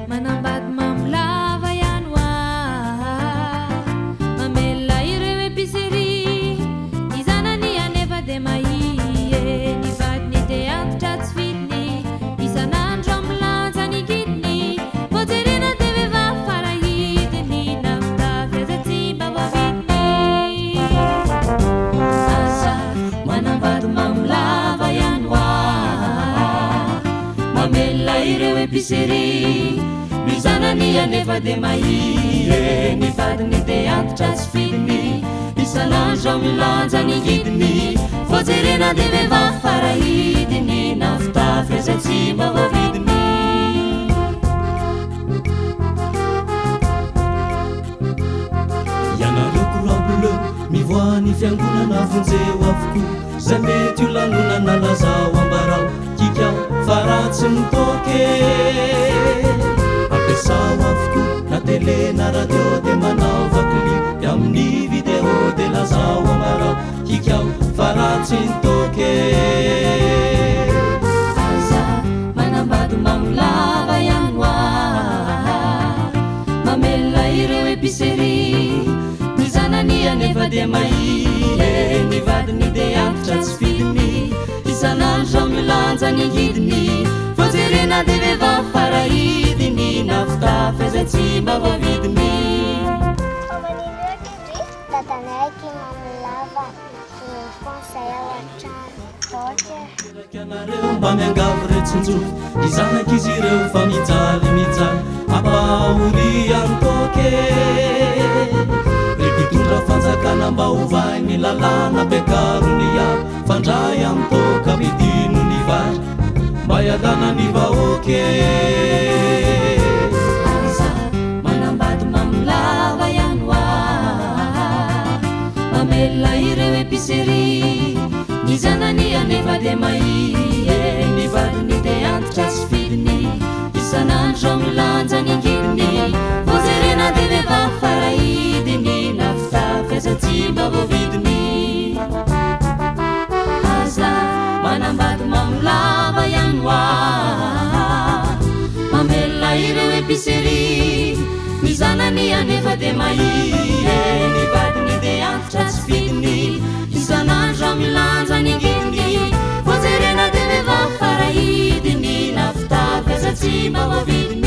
manambady mamolava ihany hoa mamela ireo épicerie izanany anefa de mahie ny vadiny de antitra tsy fidiny isan'andro amilanja ny kidiny voajerena de vehivavy farahidiny nafitafy aza tsy mba voavidiny asa manambady mamolava ihany hoa mamela ireo épicerie mizanany anefa de mahie ny vadiny de antitra tsy fidiny isan'andro amilanja ny kidiny voajerena de vehivavy farahidiny nafitafy aza tsy mba voavidiny ianareo courant bleu mivoany fiangonana vonjeo avokoa zay mety io lanonana lazao ambarao kikao fa ratsy mitoke ampiasao avokoa na tele na radio de manao vakili de amin'ny video de lazao ambarao kikao fa ratsy mitoke aza manambady mamolava ihany hoa mamela ireo épicerie mizanany anefa de mahie ny vadiny de antitra tsy fidiny isan'andro milanja ny kidiny voajerena de vehivavy farahidiny nafitafy aza tsy mba voavidiny dadanaiky mamolava conseil ao an-trano ianareo mba miangavy retsinjofo izanakizy ireo fa mijaly ampahory antoke repitondra fanjakana mba hovay ny lalàna bekarony aby fandray antoka midino ny vary mba ialana ny vahoke aza manambady mamolava ihany hoa mamela ireo épicerie mizanany anefa de mahie ny vadiny de antitra tsy fidiny isan'andro amilanja ny kidiny voajerena de vehivavy farahidiny nafitafy aza tsy mba voavidiny aza manambady mamolava ihany hoa mamela ireo épicerie mizanany anefa de mahie ny vadiny de antitra tsy fidiny isan'andro amilanja ny kidiny voajerena de vehivavy farahidiny nafitafy aza tsy mba voavidiny